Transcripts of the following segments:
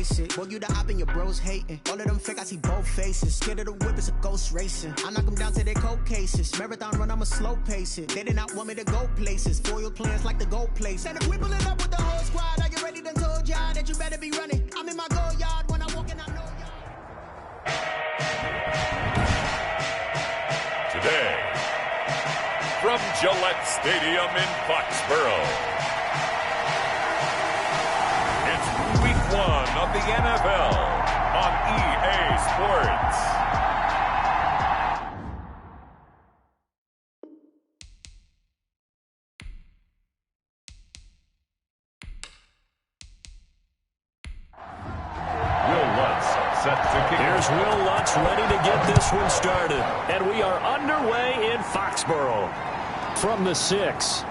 face it. Boy, you the op and your bros hating. All of them fake, I see both faces. Scared of the whip, it's a ghost racing. I knock them down to their cold cases. Marathon run, I'ma slow pace it. They did not want me to go places. Foil plans like the gold place. And if we pulling up with the whole squad, are you ready? Done told y'all that you better be running. I'm in my go yard when I walk in, I know y'all. Today, from Gillette Stadium in Foxborough, it's Week 1 of the NFL on EA Sports. Here's Will Lutz ready to get this one started. And we are underway in Foxborough from the 6.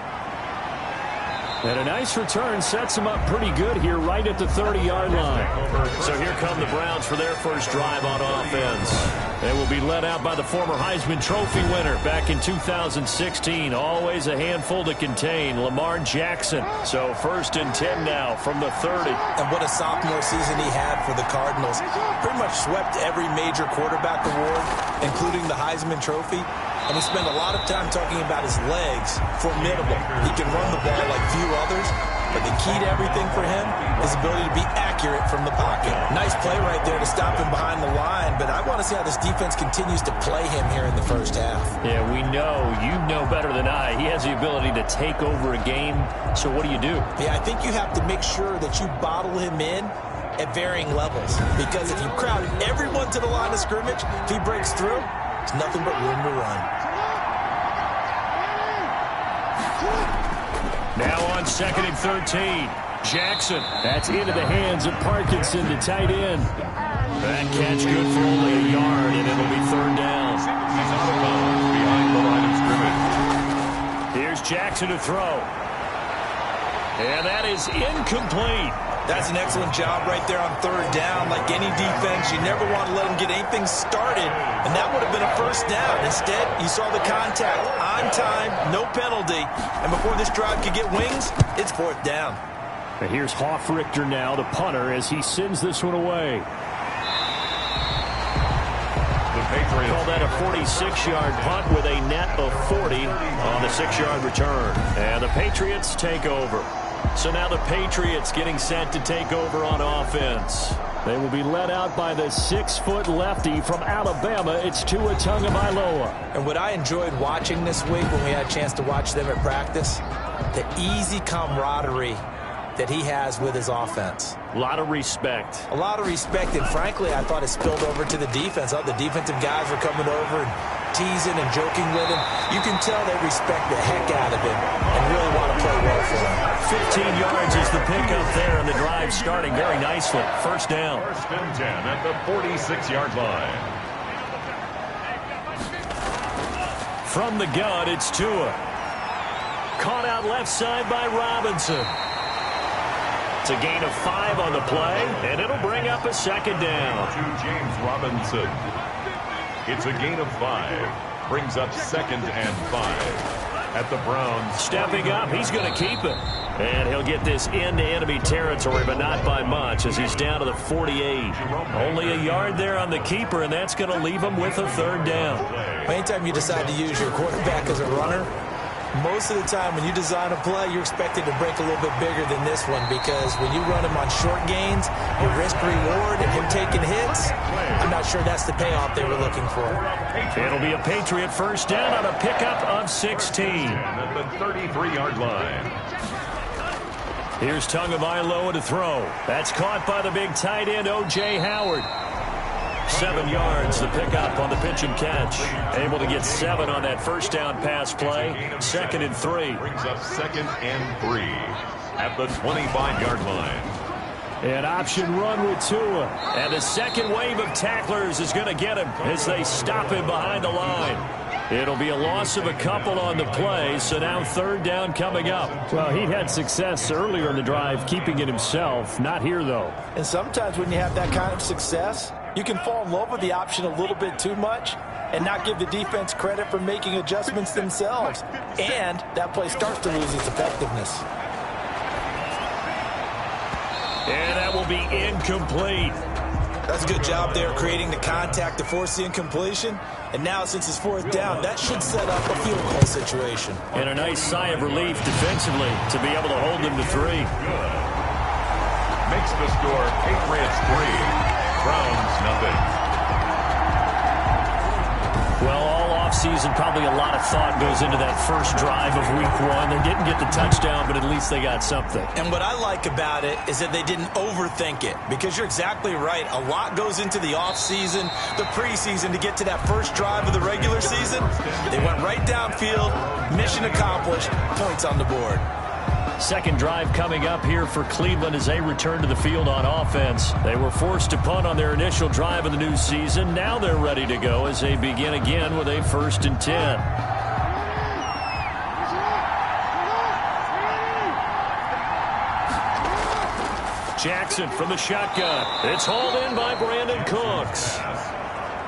And a nice return sets him up pretty good here right at the 30-yard line. So here come the Browns for their first drive on offense. They will be led out by the former Heisman Trophy winner back in 2016. Always a handful to contain, Lamar Jackson. So 1st and 10 now from the 30. And what a sophomore season he had for the Cardinals. Pretty much swept every major quarterback award, including the Heisman Trophy. And we spend a lot of time talking about his legs. Formidable. He can run the ball like few others. But the key to everything for him is the ability to be accurate from the pocket. Nice play right there to stop him behind the line. But I want to see how this defense continues to play him here in the first half. Yeah, we know. You know better than I. He has the ability to take over a game. So what do you do? Yeah, I think you have to make sure that you bottle him in at varying levels. Because if you crowd everyone to the line of scrimmage, if he breaks through, there's nothing but room to run. Now on 2nd and 13. Jackson. That's into the hands of Parkinson, the tight end. That catch good for only a yard, and it'll be 3rd down. He's out of bounds behind the line of scrimmage. Here's Jackson to throw. And that is incomplete. That's an excellent job right there on 3rd down. Like any defense, you never want to let them get anything started, and that would have been a 1st down. Instead, you saw the contact on time, no penalty, and before this drive could get wings, it's 4th down. And here's Hoffrichter now, the punter, as he sends this one away. The Patriots call that a 46-yard punt with a net of 40 on the 6-yard return. And the Patriots take over. So now the Patriots getting set to take over on offense. They will be led out by the 6-foot lefty from Alabama. It's Tua Tagovailoa. And what I enjoyed watching this week when we had a chance to watch them at practice, the easy camaraderie that he has with his offense. A lot of respect. A lot of respect, and frankly, I thought it spilled over to the defense. The defensive guys were coming over and teasing and joking with him. You can tell they respect the heck out of him and really want to play well for him. 15 yards is the pickup there, and the drive starting very nicely. 1st down. 1st and 10 at the 46-yard line. From the gun, it's Tua. Caught out left side by Robinson. It's a gain of 5 on the play, and it'll bring up a 2nd down. To James Robinson. It's a gain of 5. Brings up 2nd and 5. At the Browns. Stepping up, he's going to keep it. And he'll get this into enemy territory, but not by much, as he's down to the 48. Only a yard there on the keeper, and that's going to leave him with a 3rd down. Anytime you decide to use your quarterback as a runner, most of the time when you design a play, you're expected to break a little bit bigger than this one, because when you run him on short gains, your risk-reward and him taking hits, I'm not sure that's the payoff they were looking for. It'll be a Patriot 1st down on a pickup of 16. At the 33-yard line. Here's Tagovailoa to throw. That's caught by the big tight end, O.J. Howard. 7 yards, the pickup on the pitch and catch. Able to get 7 on that 1st down pass play. 2nd and 3. Brings up 2nd and 3 at the 25-yard line. An option run with Tua. And the second wave of tacklers is going to get him as they stop him behind the line. It'll be a loss of a couple on the play, so now 3rd down coming up. Well, he'd had success earlier in the drive keeping it himself. Not here, though. And sometimes when you have that kind of success, you can fall in love with the option a little bit too much and not give the defense credit for making adjustments themselves. And that play starts to lose its effectiveness. And that will will be incomplete. That's a good job there, creating the contact to force the incompletion. And now, since it's fourth down, that should set up a field goal situation. And a nice sigh of relief defensively to be able to hold them to 3. Good. Makes the score Patriots 3, Browns nothing. Well, all offseason, probably a lot of thought goes into that first drive of week 1. They didn't get the touchdown, but at least they got something. And what I like about it is that they didn't overthink it, because you're exactly right. A lot goes into the offseason, the preseason, to get to that first drive of the regular season. They went right downfield, mission accomplished, points on the board. Second drive coming up here for Cleveland as they return to the field on offense. They were forced to punt on their initial drive of the new season. Now they're ready to go as they begin again with a 1st and 10. Jackson from the shotgun. It's hauled in by Brandon Cooks.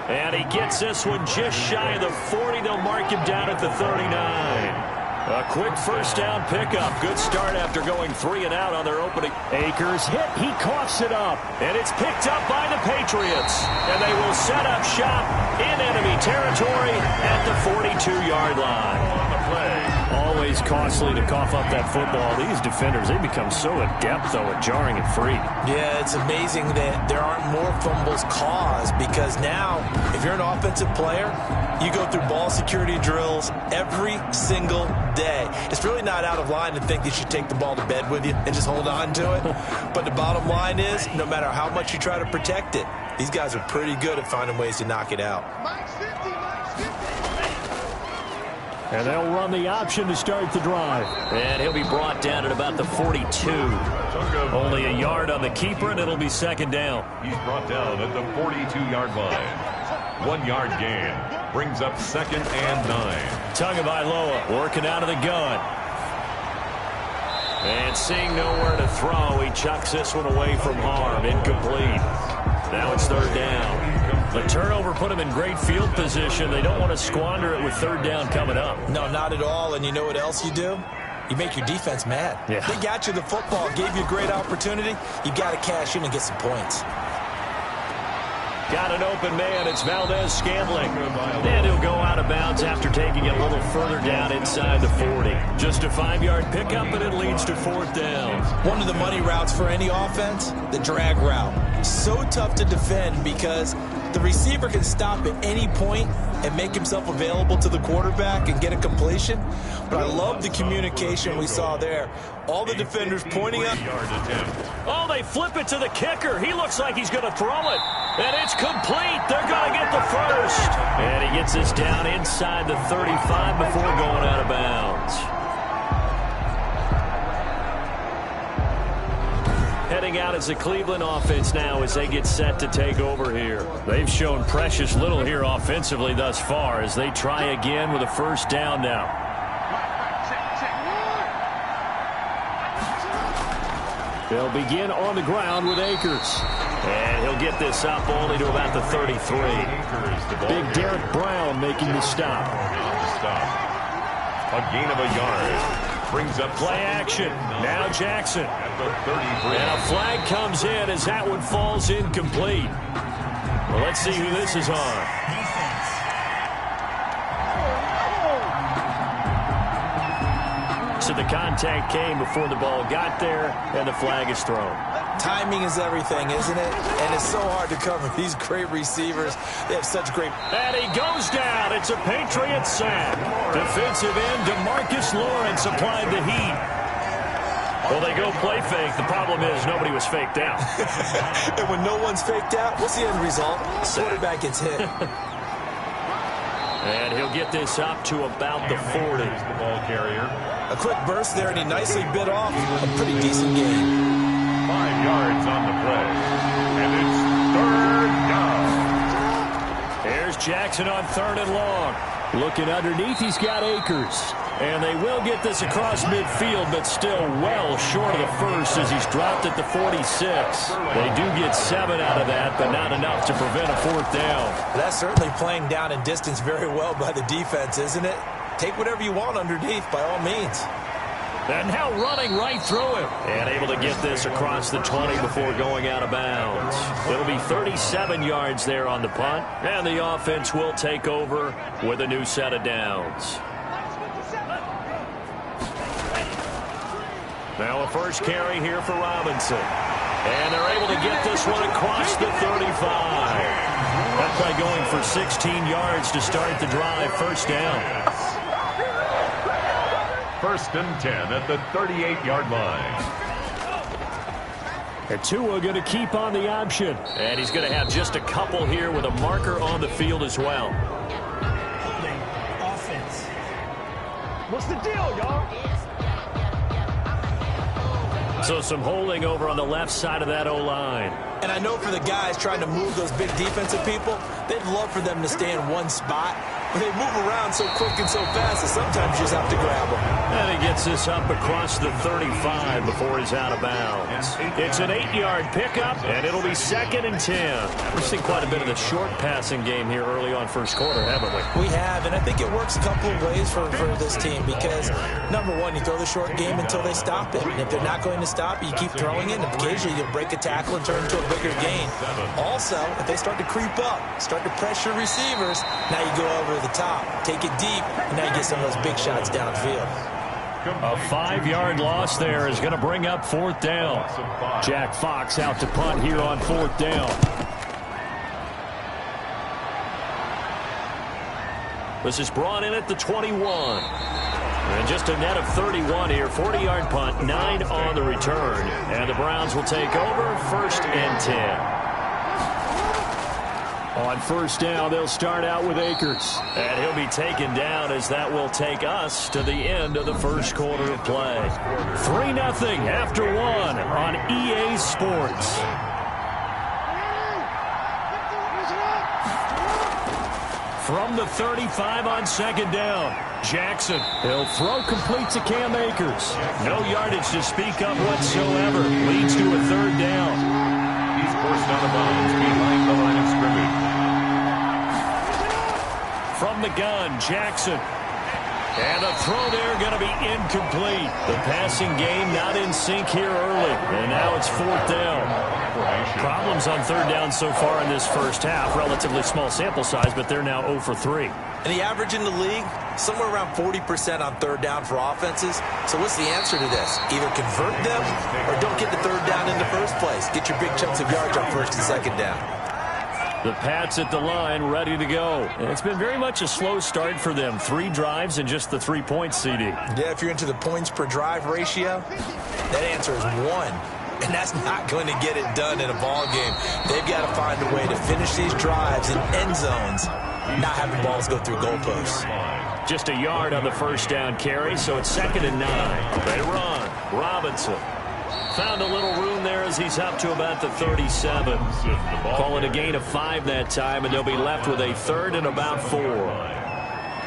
And he gets this one just shy of the 40. They'll mark him down at the 39. A quick first down pickup. Good start after going 3 and out on their opening. Akers hit. He coughs it up. And it's picked up by the Patriots. And they will set up shop in enemy territory at the 42-yard line. On the play. Always costly to cough up that football. These defenders, they become so adept, though, at jarring it free. Yeah, it's amazing that there aren't more fumbles caused, because now, if you're an offensive player, you go through ball security drills every single day. It's really not out of line to think you should take the ball to bed with you and just hold on to it. But the bottom line is, no matter how much you try to protect it, these guys are pretty good at finding ways to knock it out. And they'll run the option to start the drive. And he'll be brought down at about the 42. Only a yard on the keeper, and it'll be second down. He's brought down at the 42-yard line. 1 yard gain. Brings up 2nd and 9. Tagovailoa working out of the gun. And seeing nowhere to throw, he chucks this one away from harm. Incomplete. Now it's 3rd down. The turnover put him in great field position. They don't want to squander it with 3rd down coming up. No, not at all. And you know what else you do? You make your defense mad. Yeah. They got you the football, gave you a great opportunity. You got to cash in and get some points. Got an open man. It's Valdez-Scantling. And he'll go out of bounds after taking it a little further down inside the 40. Just a 5-yard pickup, and it leads to 4th down. One of the money routes for any offense, the drag route. So tough to defend because the receiver can stop at any point and make himself available to the quarterback and get a completion. But I love the communication we saw there. All the defenders pointing up. Oh, they flip it to the kicker. He looks like he's going to throw it. And it's complete. They're going to get the first. And he gets this down inside the 35 before going out of bounds. Heading out as the Cleveland offense now as they get set to take over here. They've shown precious little here offensively thus far as they try again with a 1st down now. They'll begin on the ground with Akers. And he'll get this up only to about the 33. Big Derek Brown making the stop. A gain of a yard. Brings up play action. Now Jackson. At the 33. And a flag comes in as that one falls incomplete. Well, let's see who this is on. So the contact came before the ball got there, and the flag is thrown. Timing is everything, isn't it? And it's so hard to cover these great receivers. They have such great... And he goes down. It's a Patriot sack. Defensive end DeMarcus Lawrence applied the heat. Well, they go play fake. The problem is nobody was faked out. And when no one's faked out, what's the end result? Quarterback gets hit. And he'll get this up to about the 40. The ball carrier. A quick burst there, and he nicely bit off a pretty decent game. 5 yards on the play. And it's 3rd down. Here's Jackson on 3rd and long. Looking underneath, he's got Akers. And they will get this across midfield, but still well short of the first as he's dropped at the 46. They do get 7 out of that, but not enough to prevent a 4th down. That's certainly playing down in distance very well by the defense, isn't it? Take whatever you want underneath, by all means. And now running right through him. And able to get this across the 20 before going out of bounds. It'll be 37 yards there on the punt. And the offense will take over with a new set of downs. Now a first carry here for Robinson. And they're able to get this one across the 35. That play going for 16 yards to start the drive. First down. First and 10 at the 38-yard line. And Tua going to keep on the option. And he's going to have just a couple here with a marker on the field as well. Holding offense. What's the deal, y'all? So some holding over on the left side of that O-line. And I know for the guys trying to move those big defensive people, they'd love for them to stay in one spot. But they move around so quick and so fast that sometimes you just have to grab them. And he gets this up across the 35 before he's out of bounds. It's an 8-yard pickup, and it'll be 2nd and 10. We've seen quite a bit of the short passing game here early on first quarter, haven't we? We have, and I think it works a couple of ways for this team because, number one, you throw the short game until they stop it. And if they're not going to stop it, you keep throwing it, and occasionally you'll break a tackle and turn into a bigger gain. Also, if they start to creep up, start to pressure receivers, now you go over the top, take it deep, and now you get some of those big shots downfield. A 5-yard loss there is going to bring up 4th down. Jack Fox out to punt here on 4th down. This is brought in at the 21. And just a net of 31 here. 40-yard punt, 9 on the return. And the Browns will take over 1st and 10. On first down, they'll start out with Akers. And he'll be taken down as that will take us to the end of the first quarter of play. 3-0 after 1 on EA Sports. From the 35 on 2nd down. Jackson, he'll throw complete to Cam Akers. No yardage to speak of whatsoever. Leads to a 3rd down. He's forced out of bounds behind the line of scrimmage. From the gun, Jackson. And the throw there going to be incomplete. The passing game not in sync here early. And now it's 4th down. Problems on 3rd down so far in this first half. Relatively small sample size, but they're now 0 for 3. And the average in the league, somewhere around 40% on 3rd down for offenses. So what's the answer to this? Either convert them or don't get the 3rd down in the first place. Get your big chunks of yards on 1st and 2nd down. The Pats at the line, ready to go. And it's been very much a slow start for them. 3 drives and just the 3 points, CD. Yeah, if you're into the points per drive ratio, that answer is 1. And that's not going to get it done in a ball game. They've got to find a way to finish these drives in end zones, not having balls go through goalposts. Just a yard on the first down carry, so it's 2nd and 9. They run. Robinson. Found a little room there as he's up to about the 37. Call it a gain of 5 that time, and they'll be left with a 3rd and about 4.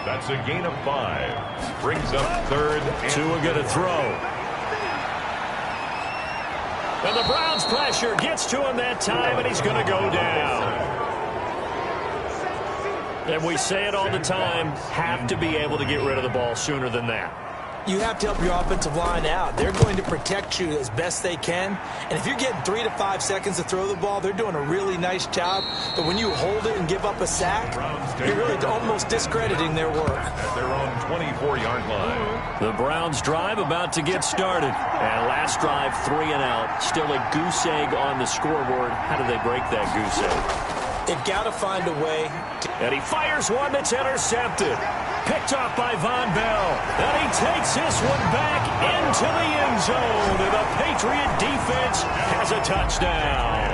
That's a gain of 5. Brings up 3rd and Tua going to throw. And the Browns pressure gets to him that time, and he's going to go down. And we say it all the time, have to be able to get rid of the ball sooner than that. You have to help your offensive line out. They're going to protect you as best they can. And if you're getting 3 to 5 seconds to throw the ball, they're doing a really nice job. But when you hold it and give up a sack, you're really almost discrediting their work. at their own 24-yard line. The Browns drive about to get started. And last drive, 3 and out. Still a goose egg on the scoreboard. How do they break that goose egg? They've got to find a way. And he fires one that's intercepted. Picked off by Von Bell. And he takes this one back into the end zone. And the Patriot defense has a touchdown.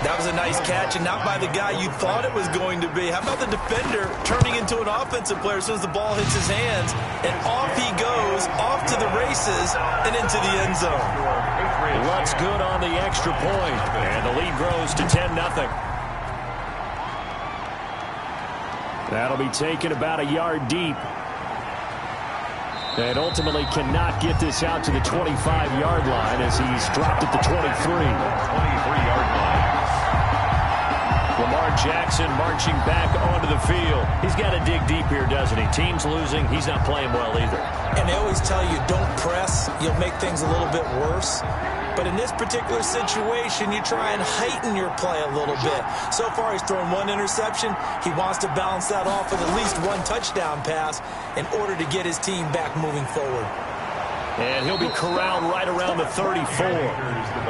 That was a nice catch, and not by the guy you thought it was going to be. How about the defender turning into an offensive player as soon as the ball hits his hands? And off he goes, off to the races, and into the end zone. Lutz good on the extra point. And the lead grows to 10-0. That'll be taken about a yard deep. And ultimately cannot get this out to the 25-yard line as he's dropped at the 23. 23-yard line. Lamar Jackson marching back onto the field. He's got to dig deep here, doesn't he? Team's losing. He's not playing well either. And they always tell you, don't press. You'll make things a little bit worse. But in this particular situation, you try and heighten your play a little bit. So far, he's thrown one interception. He wants to balance that off with at least one touchdown pass in order to get his team back moving forward. And he'll be corralled right around the 34.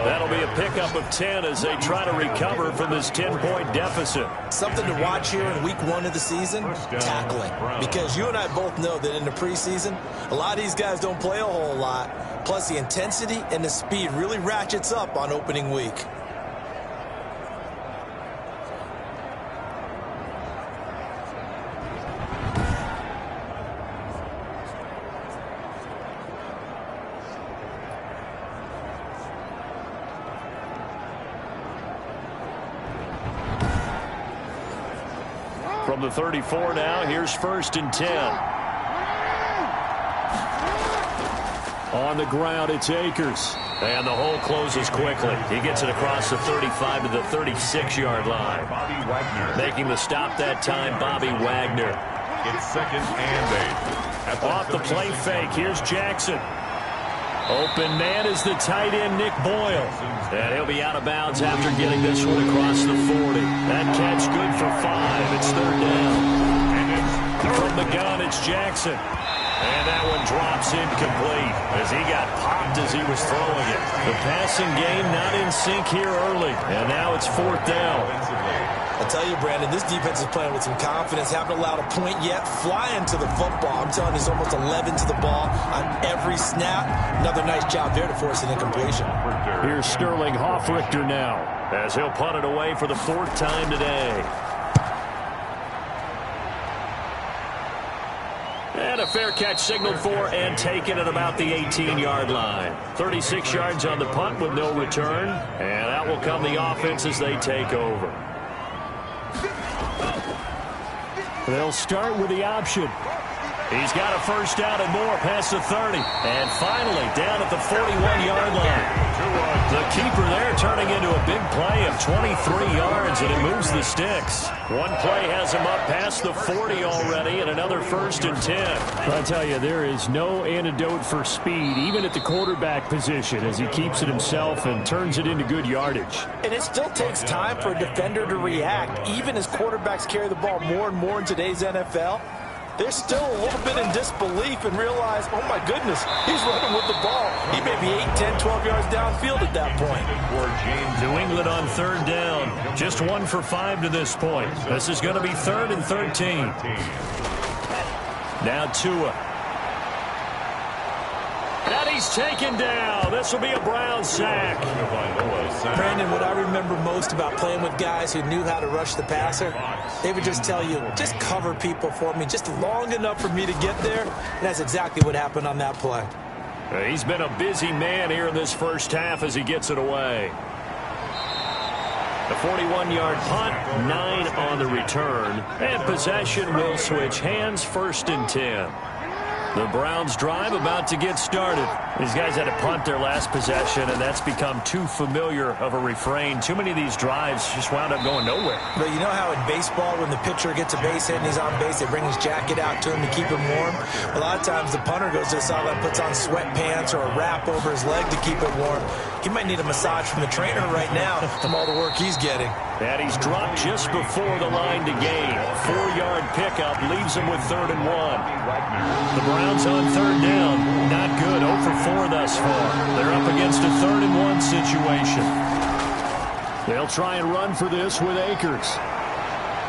That'll be a pickup of 10 as they try to recover from this 10-point deficit. Something to watch here in week 1 of the season, tackling. Because you and I both know that in the preseason, a lot of these guys don't play a whole lot. Plus, the intensity and the speed really ratchets up on opening week. From the 34 now, here's 1st and 10. On the ground, it's Akers. And the hole closes quickly. He gets it across the 35 to the 36-yard line. Bobby Wagner. Making the stop that time, Bobby Wagner. It's 2nd and 8. Off the play fake, here's Jackson. Open man is the tight end, Nick Boyle. And he'll be out of bounds after getting this one across the 40. That catch good for 5. It's 3rd down. From the gun, it's Jackson. And that one drops incomplete as he got popped as he was throwing it. The passing game not in sync here early. And now it's 4th down. I tell you, Brandon, this defense is playing with some confidence. Haven't allowed a point yet. Flying to the football. I'm telling you, it's almost 11 to the ball on every snap. Another nice job there to force an incompletion. Here's Sterling Hoffrichter now as he'll punt it away for the 4th time today. And a fair catch signaled for and taken at about the 18-yard line. 36 yards on the punt with no return. And out will come the offense as they take over. They'll start with the option. He's got a 1st down and more past the 30. And finally down at the 41-yard line. The keeper there turning into a big play of 23 yards, and it moves the sticks. One play has him up past the 40 already, and another 1st and 10. I tell you, there is no antidote for speed, even at the quarterback position, as he keeps it himself and turns it into good yardage. And it still takes time for a defender to react. Even as quarterbacks carry the ball more and more in today's NFL, they're still a little bit in disbelief and realize, oh my goodness, he's running with the ball. He may be 8, 10, 12 yards downfield at that point. New England on 3rd down. Just 1 for 5 to this point. This is going to be 3rd and 13. Now Tua. And he's taken down. This will be a Brown sack. Brandon, what I remember most about playing with guys who knew how to rush the passer, they would just tell you, just cover people for me just long enough for me to get there. And that's exactly what happened on that play. He's been a busy man here in this 1st half as he gets it away. The 41-yard punt, 9 on the return. And possession will switch hands, 1st and 10. The Browns drive about to get started. These guys had to punt their last possession, and that's become too familiar of a refrain. Too many of these drives just wound up going nowhere. But you know how in baseball, when the pitcher gets a base hit and he's on base, they bring his jacket out to him to keep him warm? A lot of times the punter goes to the sideline, puts on sweatpants or a wrap over his leg to keep it warm. He might need a massage from the trainer right now from all the work he's getting. And he's dropped just before the line to gain. 4-yard pickup leaves him with 3rd and 1. The Browns on 3rd down. Not good. 0 for 4 thus far. They're up against a 3rd and 1 situation. They'll try and run for this with Akers.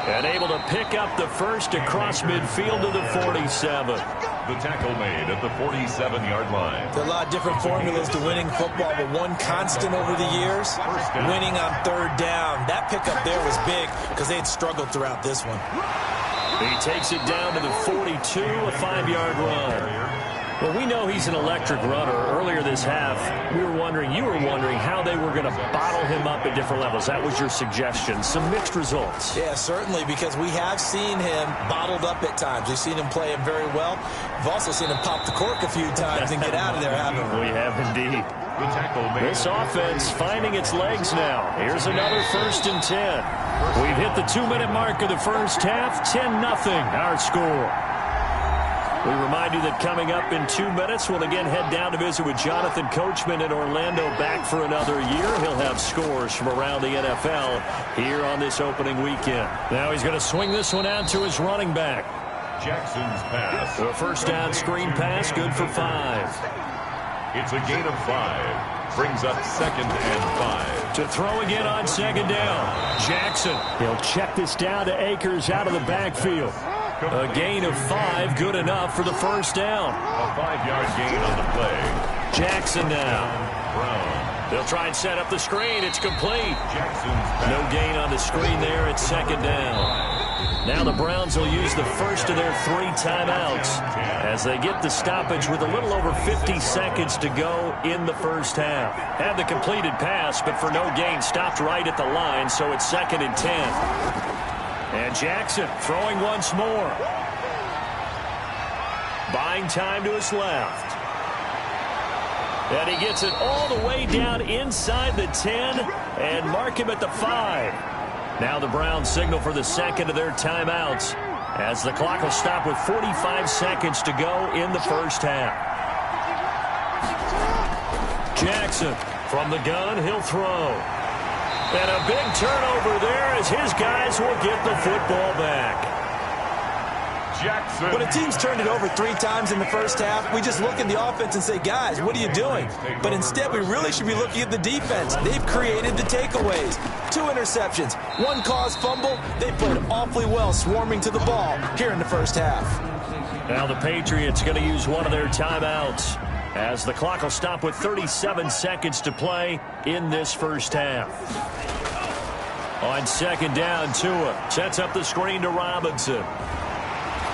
And able to pick up the 1st across midfield to the 47. The tackle made at the 47-yard line. There are a lot of different formulas to winning football, but one constant over the years, winning on 3rd down. That pickup there was big because they had struggled throughout this one. He takes it down to the 42, a 5-yard run. Well, we know he's an electric runner. Earlier this half, you were wondering how they were going to bottle him up at different levels. That was your suggestion. Some mixed results. Yeah, certainly, because we have seen him bottled up at times. We've seen him play him very well. We've also seen him pop the cork a few times and get out of there, haven't we? We have indeed. This offense finding its legs now. Here's another 1st and 10. We've hit the 2-minute mark of the first half. 10-0 our score. We remind you that coming up in 2 minutes, we'll again head down to visit with Jonathan Coachman in Orlando, back for another year. He'll have scores from around the NFL here on this opening weekend. Now he's going to swing this one out to his running back. Jackson's pass. The first down screen pass, good for 5. It's a gain of 5. Brings up 2nd and 5. To throw again on 2nd down. Jackson. He'll check this down to Akers out of the backfield. A gain of 5, good enough for the first down. A 5-yard gain on the play. Jackson now. Brown. They'll try and set up the screen. It's complete. Jackson's pass. No gain on the screen there. It's 2nd down. Now the Browns will use the first of their 3 timeouts as they get the stoppage with a little over 50 seconds to go in the first half. Had the completed pass, but for no gain, stopped right at the line, so it's 2nd and 10. And Jackson throwing once more. Buying time to his left. And he gets it all the way down inside the 10 and mark him at the 5. Now the Browns signal for the 2nd of their timeouts as the clock will stop with 45 seconds to go in the first half. Jackson from the gun, he'll throw. And a big turnover there as his guys will get the football back. Jackson. When a team's turned it over 3 times in the first half, we just look at the offense and say, guys, what are you doing? But instead, we really should be looking at the defense. They've created the takeaways. 2 interceptions, 1 caused fumble. They played awfully well swarming to the ball here in the first half. Now the Patriots going to use one of their timeouts as the clock will stop with 37 seconds to play in this first half. On 2nd down, Tua sets up the screen to Robinson.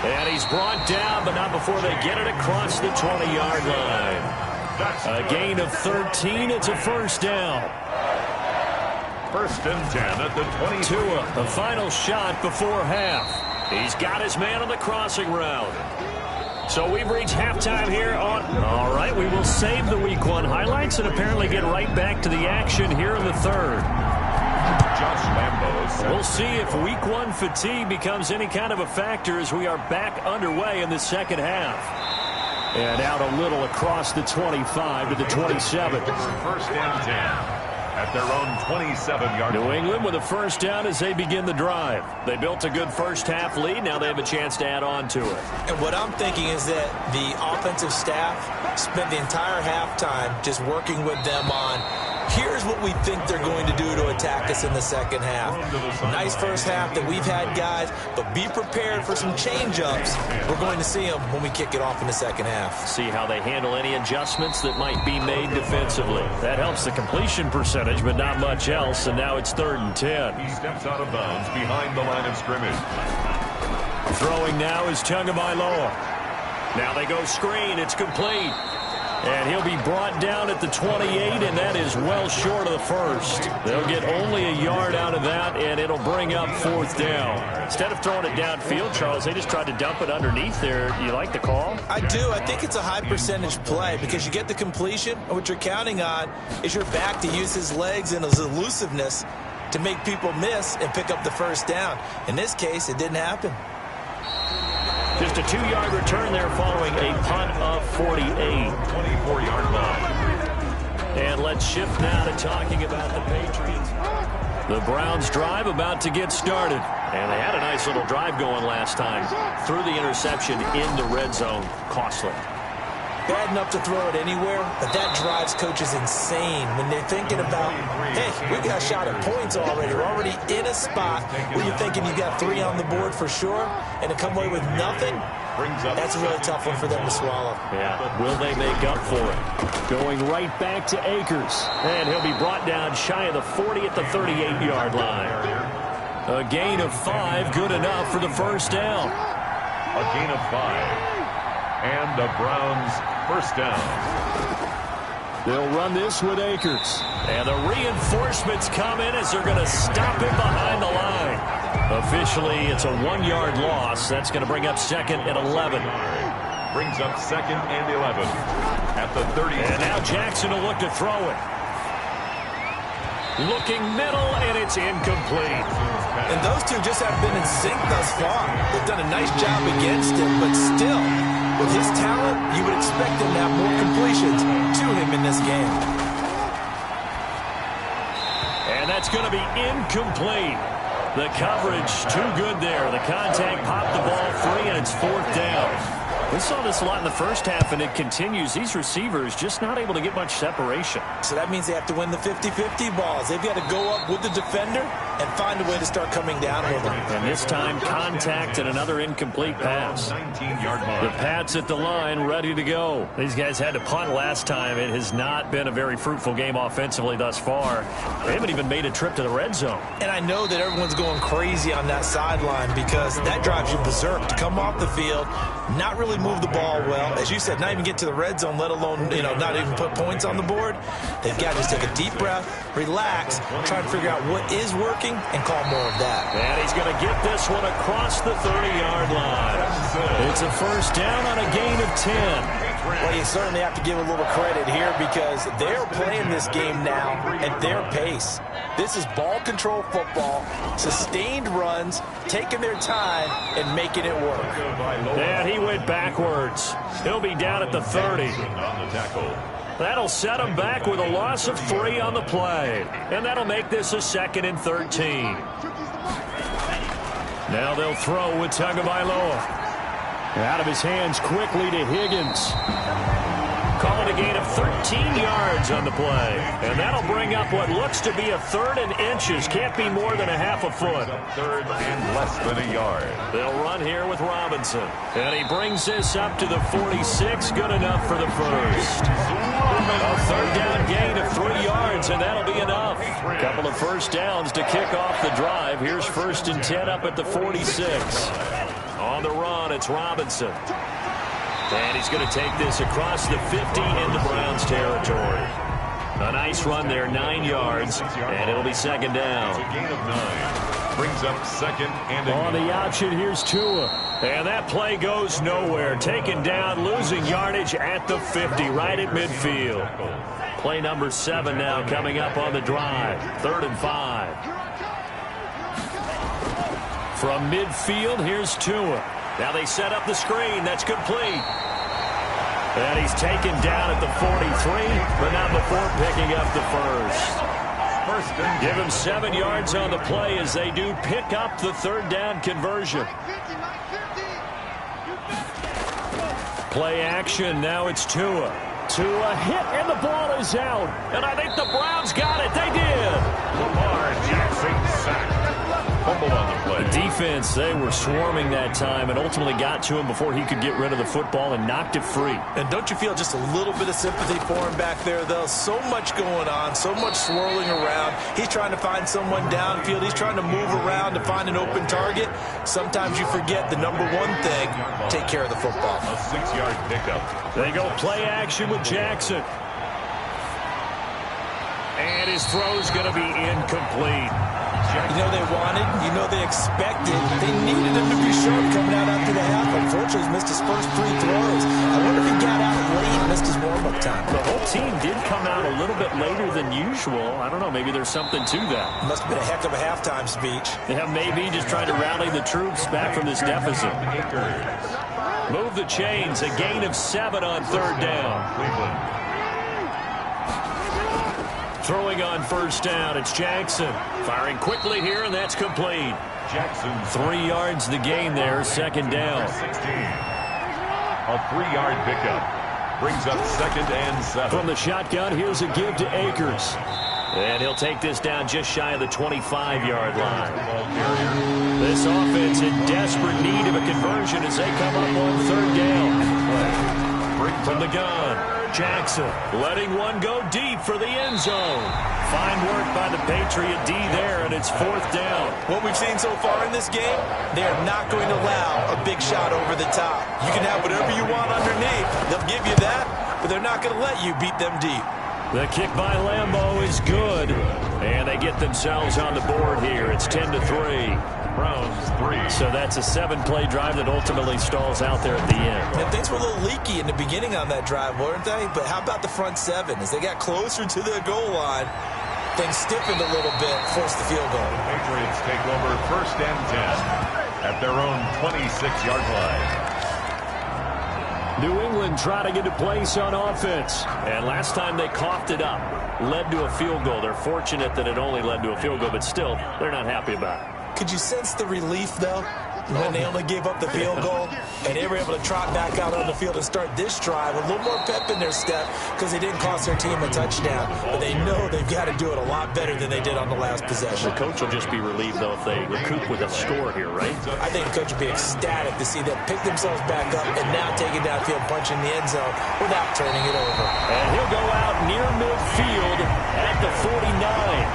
And he's brought down, but not before they get it across the 20-yard line. A gain of 13. It's a first down. 1st and 10 at the 22. Tua, the final shot before half. He's got his man on the crossing route. So we've reached halftime here on... All right, we will save the Week 1 highlights and apparently get right back to the action here in the 3rd. Josh Lambo. We'll see if Week 1 fatigue becomes any kind of a factor as we are back underway in the 2nd half. And out a little across the 25 to the 27. 1st and 10. At their own 27-yard line. New England with a first down as they begin the drive. They built a good first half lead. Now they have a chance to add on to it. And what I'm thinking is that the offensive staff spent the entire halftime just working with them on, here's what we think they're going to do to attack us in the 2nd half. Nice first half that we've had, guys, but be prepared for some change-ups. We're going to see them when we kick it off in the 2nd half. See how they handle any adjustments that might be made defensively. That helps the completion percentage, but not much else, and now it's 3rd and 10. He steps out of bounds behind the line of scrimmage. Throwing now is Tagovailoa. Now they go screen. It's complete. And he'll be brought down at the 28, and that is well short of the first. They'll get only a yard out of that, and it'll bring up 4th down. Instead of throwing it downfield, Charles, they just tried to dump it underneath there. You like the call? I do. I think it's a high percentage play because you get the completion, and what you're counting on is your back to use his legs and his elusiveness to make people miss and pick up the first down. In this case, it didn't happen. Just a 2-yard return there following a punt of 48. 24-yard line. And let's shift now to talking about the Patriots. The Browns drive about to get started. And they had a nice little drive going last time. Threw the interception in the red zone. Costly. Bad enough to throw it anywhere, but that drives coaches insane when they're thinking about, hey, we've got a shot at points already. We're already in a spot where you're thinking you got 3 on the board for sure, and to come away with nothing, that's a really tough one for them to swallow. Yeah, will they make up for it? Going right back to Akers, and he'll be brought down shy of the 40 at the 38-yard line. A gain of 5, good enough for the first down. A gain of 5. And the Browns first down. They'll run this with Akers. And the reinforcements come in as they're going to stop him behind the line. Officially, it's a 1-yard loss. That's going to bring up 2nd and 11. Brings up 2nd and 11 at the 30. And now Jackson will look to throw it. Looking middle, and it's incomplete. And those two just have been in sync thus far. They've done a nice job against him, but still, with his talent, you would expect him to have more completions to him in this game. And that's going to be incomplete. The coverage too good there. The contact popped the ball free, and it's 4th down. We saw this a lot in the first half, and it continues. These receivers just not able to get much separation. So that means they have to win the 50-50 balls. They've got to go up with the defender and find a way to start coming down with them. And this time, contact and another incomplete pass. 19-yard mark. The Pats at the line, ready to go. These guys had to punt last time. It has not been a very fruitful game offensively thus far. They haven't even made a trip to the red zone. And I know that everyone's going crazy on that sideline because that drives you berserk to come off the field, not really move the ball well. As you said, not even get to the red zone, let alone, not even put points on the board. They've got to just take a deep breath, relax, try to figure out what is working, and call more of that. And he's going to get this one across the 30-yard line. It's a first down on a gain of 10. Well, you certainly have to give a little credit here because they're playing this game now at their pace. This is ball control football, sustained runs, taking their time, and making it work. And he went backwards. He'll be down at the 30. That'll set him back with a loss of 3 on the play. And that'll make this a 2nd and 13. Now they'll throw with Tagovailoa. Out of his hands quickly to Higgins. Call it a gain of 13 yards on the play. And that'll bring up what looks to be a 3rd and inches. Can't be more than a half a foot. 3rd and less than a yard. They'll run here with Robinson. And he brings this up to the 46. Good enough for the first. A 3rd down gain of 3 yards, and that'll be enough. A couple of first downs to kick off the drive. Here's 1st and 10 up at the 46. On the run, it's Robinson. And he's going to take this across the 50 into Browns territory. A nice run there, 9 yards, and it'll be 2nd down. It's a gain of 9. Brings up 2nd and on the option, here's Tua. And that play goes nowhere. Taken down, losing yardage at the 50, right at midfield. Play number 7 now coming up on the drive. 3rd and 5. From midfield, here's Tua. Now they set up the screen. That's complete. And he's taken down at the 43, but not before picking up the first. Give him 7 yards on the play as they do pick up the 3rd down conversion. Play action. Now it's Tua. Tua hit, and the ball is out. And I think the Browns got it. They did. Lamar Jackson sacked. Fumble on the play. The defense, they were swarming that time and ultimately got to him before he could get rid of the football and knocked it free. And don't you feel just a little bit of sympathy for him back there, though? So much going on, so much swirling around. He's trying to find someone downfield. He's trying to move around to find an open target. Sometimes you forget the number one thing, take care of the football. A 6-yard pickup. They go play action with Jackson. And his throw's going to be incomplete. You know they wanted, you know they expected, they needed him to be sharp coming out after the half. Unfortunately, he's missed his first 3 throws. I wonder if he got out late and missed his warm-up time. The whole team did come out a little bit later than usual. I don't know, maybe there's something to that. Must have been a heck of a halftime speech. Yeah, maybe just trying to rally the troops back from this deficit. Move the chains, a gain of 7 on 3rd down. Cleveland. Throwing on 1st down, it's Jackson. Firing quickly here, and that's complete. Jackson. 3 yards the gain there, 2nd down. 16. A 3-yard pickup. Brings up 2nd and 7. From the shotgun, here's a give to Akers. And he'll take this down just shy of the 25-yard line. This offense in desperate need of a conversion as they come up on 3rd down. From the gun. Jackson letting one go deep for the end zone. Fine work by the Patriot D there, and it's 4th down. What we've seen so far in this game, they are not going to allow a big shot over the top. You can have whatever you want underneath. They'll give you that, but they're not going to let you beat them deep. The kick by Lambeau is good, and they get themselves on the board here. It's 10-3. Browns 3. So that's a 7-play drive that ultimately stalls out there at the end. And things were a little leaky in the beginning on that drive, weren't they? But how about the front 7? As they got closer to the goal line, things stiffened a little bit, forced the field goal. The Patriots take over 1st and 10 at their own 26-yard line. New England trying to get a place on offense. And last time they coughed it up, led to a field goal. They're fortunate that it only led to a field goal, but still, they're not happy about it. Could you sense the relief, though, when they only gave up the field goal and they were able to trot back out on the field and start this drive? A little more pep in their step because they didn't cost their team a touchdown. But they know they've got to do it a lot better than they did on the last possession. The coach will just be relieved, though, if they recoup with a score here, right? I think the coach will be ecstatic to see them pick themselves back up and now take it downfield, punch in the end zone without turning it over. And he'll go out near midfield at the 49.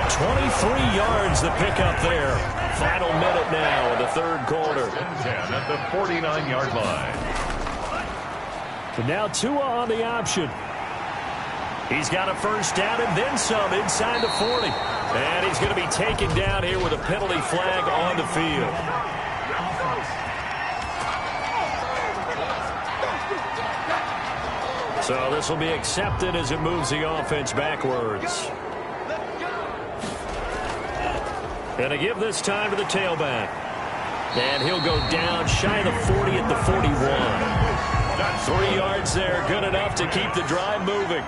23 yards the pickup there. Final minute now of the 3rd quarter. 10 at the 49-yard line. And now Tua on the option. He's got a 1st down and then some inside the 40. And he's going to be taken down here with a penalty flag on the field. So this will be accepted as it moves the offense backwards. And a give this time to the tailback. And he'll go down shy of the 40 at the 41. 3 yards there, good enough to keep the drive moving.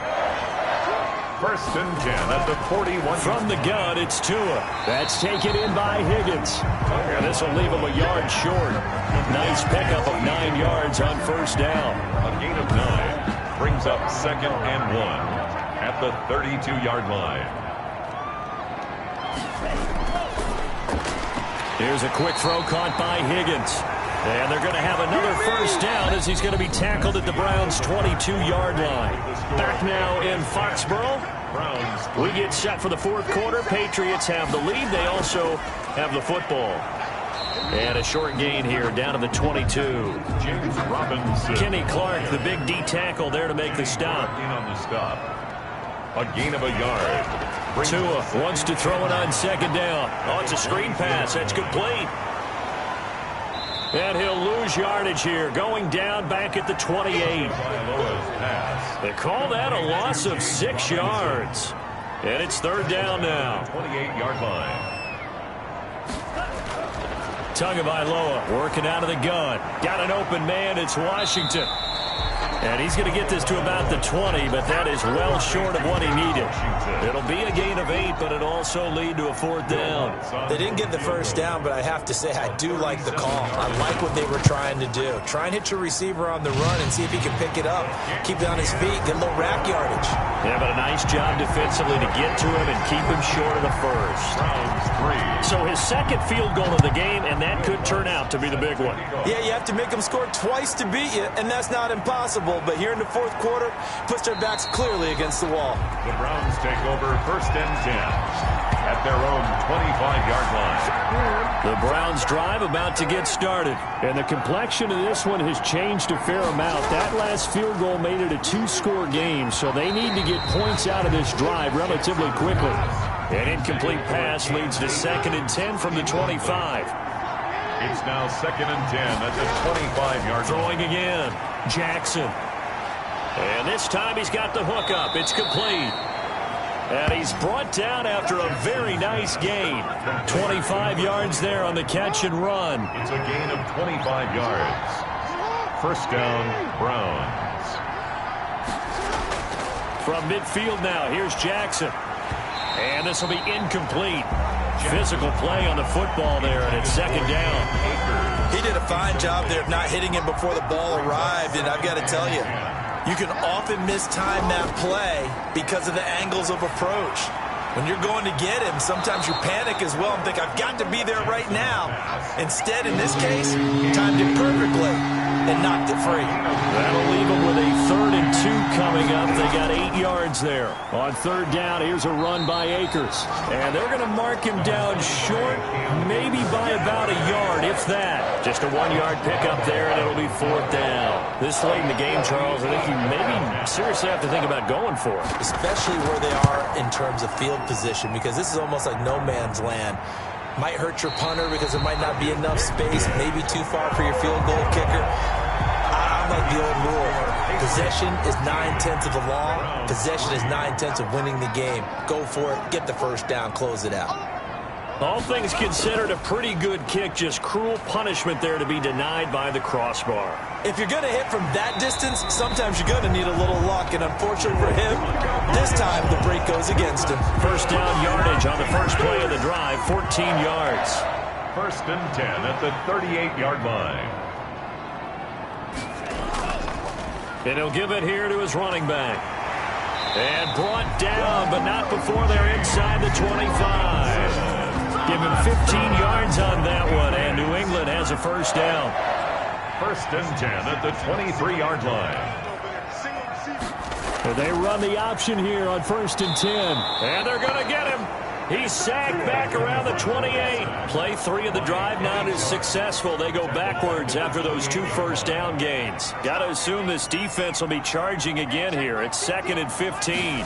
1st and 10 at the 41. From the gun, it's Tua. That's taken in by Higgins. And this will leave him a yard short. Nice pickup of 9 yards on 1st down. A gain of 9 brings up 2nd and 1 at the 32-yard line. Here's a quick throw caught by Higgins. And they're going to have another 1st down as he's going to be tackled at the Browns' 22-yard line. Back now in Foxborough. We get set for the 4th quarter. Patriots have the lead. They also have the football. And a short gain here down to the 22. James Robinson. Kenny Clark, the big D tackle there to make the stop. On the stop. A gain of a yard. Tua wants to throw it on 2nd down. Oh, it's a screen pass. That's complete. And he'll lose yardage here, going down back at the 28. They call that a loss of 6 yards. And it's 3rd down now. 28-yard line. Tagovailoa working out of the gun. Got an open man. It's Washington. And he's going to get this to about the 20, but that is well short of what he needed. It'll be a gain of 8, but it'll also lead to a 4th down. They didn't get the 1st down, but I have to say I do like the call. I like what they were trying to do. Try and hit your receiver on the run and see if he can pick it up. Keep it on his feet, get a little rack yardage. Yeah, but a nice job defensively to get to him and keep him short of the 1st. So his 2nd field goal of the game, and that could turn out to be the big one. Yeah, you have to make them score twice to beat you, and that's not impossible. But here in the 4th quarter, puts their backs clearly against the wall. The Browns take over 1st and 10 at their own 25-yard line. The Browns drive about to get started. And the complexion of this one has changed a fair amount. That last field goal made it a 2-score game, so they need to get points out of this drive relatively quickly. An incomplete pass leads to 2nd and 10 from the 25. It's now 2nd and 10 at the 25-yard line. Throwing again. Jackson. And this time he's got the hook up. It's complete. And he's brought down after a very nice gain. 25 yards there on the catch and run. It's a gain of 25 yards. 1st down, Browns. From midfield now, here's Jackson. And this will be incomplete. Physical play on the football there, and it's 2nd down. He did a fine job there of not hitting him before the ball arrived, and I've got to tell you, you can often mistime that play because of the angles of approach. When you're going to get him, sometimes you panic as well and think, I've got to be there right now. Instead, in this case, timed it perfectly and knocked it free. That'll leave him with a 3rd and 2 coming up. They got 8 yards there. On third down, here's a run by Akers. And they're going to mark him down short, maybe by about a yard, if that. Just a 1-yard pickup there, and it'll be fourth down. This late in the game, Charles, I think you maybe seriously have to think about going for it. Especially where they are in terms of field position, because this is almost like no man's land. Might hurt your punter because there might not be enough space, maybe too far for your field goal kicker. I'm like the old rule. Possession is 9/10 of the law. Possession is 9/10 of winning the game. Go for it. Get the first down. Close it out. All things considered, a pretty good kick. Just cruel punishment there to be denied by the crossbar. If you're going to hit from that distance, sometimes you're going to need a little luck. And unfortunately for him, this time the break goes against him. First down yardage on the first play of the drive, 14 yards. First and 10 at the 38-yard line. And he'll give it here to his running back. And brought down, but not before they're inside the 25. Give him 15 yards on that one, and New England has a first down. First and 10 at the 23-yard line. And they run the option here on first and 10. And they're going to get him. He's sacked back around the 28. Play 3 of the drive not as successful. They go backwards after those 2 first down gains. Got to assume this defense will be charging again here. It's 2nd and 15.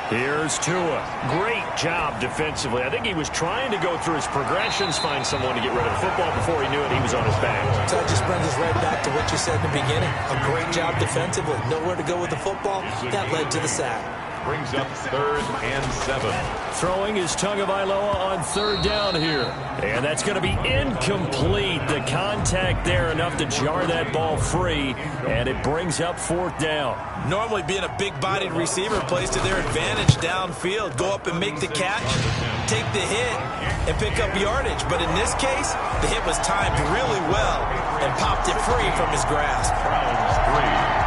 Here's Tua. Great job defensively. I think he was trying to go through his progressions, find someone to get rid of the football. Before he knew it, he was on his back. So that just brings us right back to what you said in the beginning. A great job defensively. Nowhere to go with the football. That led to the sack. Brings up 3rd and 7. Throwing is Tagovailoa on third down here. And that's going to be incomplete. The contact there enough to jar that ball free. And it brings up 4th down. Normally being a big-bodied receiver plays to their advantage downfield. Go up and make the catch, take the hit, and pick up yardage. But in this case, the hit was timed really well and popped it free from his grasp. Browns 3.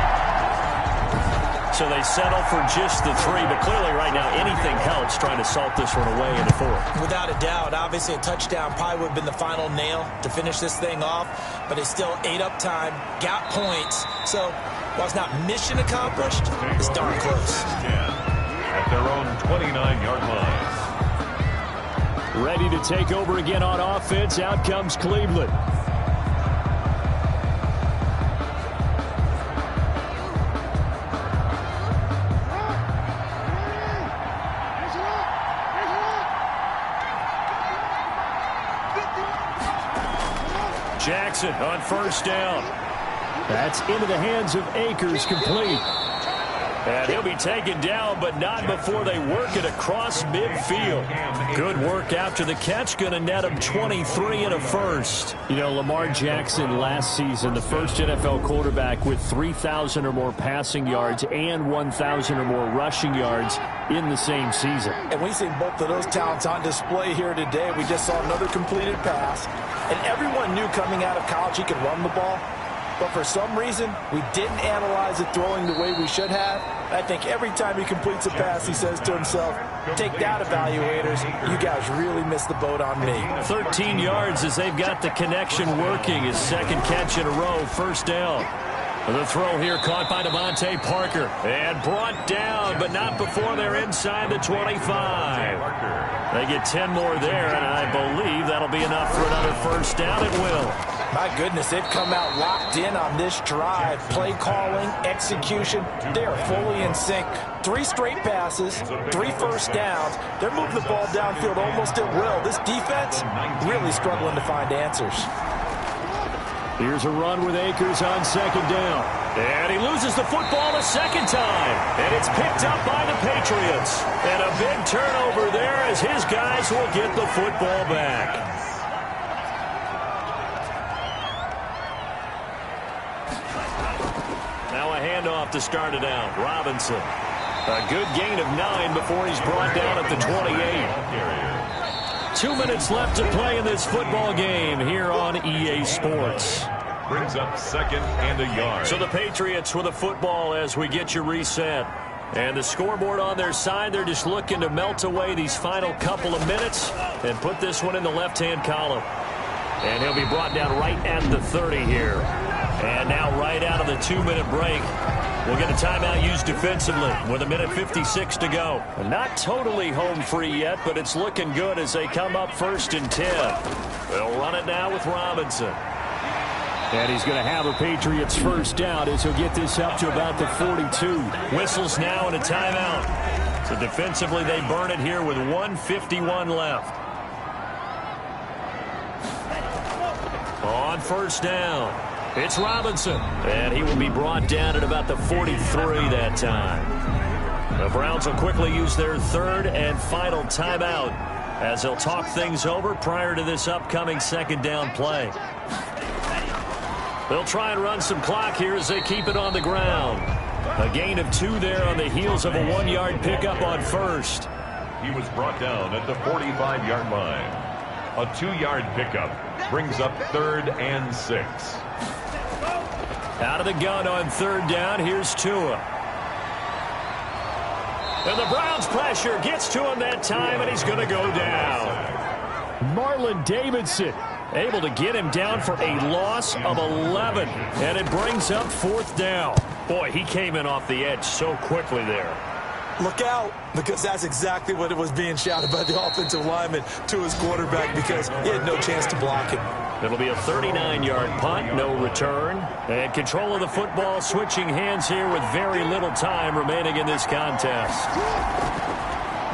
So they settle for just the 3, but clearly right now anything helps trying to salt this one away in the 4th. Without a doubt, obviously a touchdown probably would have been the final nail to finish this thing off, but it's still ate up time, got points. So while it's not mission accomplished, it's darn close. At their own 29-yard line. Ready to take over again on offense. Out comes Cleveland. Jackson on first down. That's into the hands of Akers, complete. And he'll be taken down, but not before they work it across midfield. Good work after the catch. Going to net him 23 and a first. You know, Lamar Jackson last season, the first NFL quarterback with 3,000 or more passing yards and 1,000 or more rushing yards in the same season. And we see both of those talents on display here today. We just saw another completed pass. And everyone knew coming out of college he could run the ball. But for some reason, we didn't analyze it throwing the way we should have. I think every time he completes a pass, he says to himself, take that, evaluators. You guys really missed the boat on me. 13 yards as they've got the connection working. His second catch in a row, first down. The throw here caught by Devontae Parker. And brought down, but not before they're inside the 25. They get 10 more there, and I believe that'll be enough for another first down. It will. My goodness, they've come out locked in on this drive. Play calling, execution, they are fully in sync. 3 straight passes, 3 first downs. They're moving the ball downfield almost at will. This defense really struggling to find answers. Here's a run with Akers on second down. And he loses the football a second time. And it's picked up by the Patriots. And a big turnover there as his guys will get the football back. Now a handoff to start it out. Robinson. A good gain of 9 before he's brought down at the 28. 2 minutes left to play in this football game here on EA Sports. Brings up 2nd and a yard. So the Patriots with a football as we get you reset. And the scoreboard on their side, they're just looking to melt away these final couple of minutes and put this one in the left-hand column. And he'll be brought down right at the 30 here. And now right out of the 2-minute break, we'll get a timeout used defensively with 1:56 to go. Not totally home free yet, but it's looking good as they come up 1st and 10. They'll run it now with Robinson. And he's going to have a Patriots first down as he'll get this up to about the 42. Whistles now and a timeout. So defensively they burn it here with 1:51 left. On first down, it's Robinson. And he will be brought down at about the 43 that time. The Browns will quickly use their 3rd and final timeout as they'll talk things over prior to this upcoming 2nd down play. They'll try and run some clock here as they keep it on the ground. A gain of 2 there on the heels of a 1-yard pickup on first. He was brought down at the 45-yard line. A 2-yard pickup brings up 3rd and 6. Out of the gun on 3rd down, here's Tua. And the Browns pressure gets to him that time, and he's going to go down. Marlon Davidson able to get him down for a loss of 11. And it brings up 4th down. Boy, he came in off the edge so quickly there. Look out, because that's exactly what it was being shouted by the offensive lineman to his quarterback, because he had no chance to block him. It'll be a 39-yard punt, no return. And control of the football switching hands here with very little time remaining in this contest.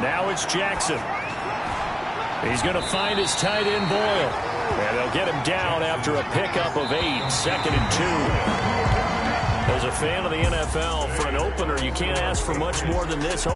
Now it's Jackson. He's going to find his tight end Boyle. And they'll get him down after a pickup of 8, 2nd and 2. As a fan of the NFL, for an opener, you can't ask for much more than this.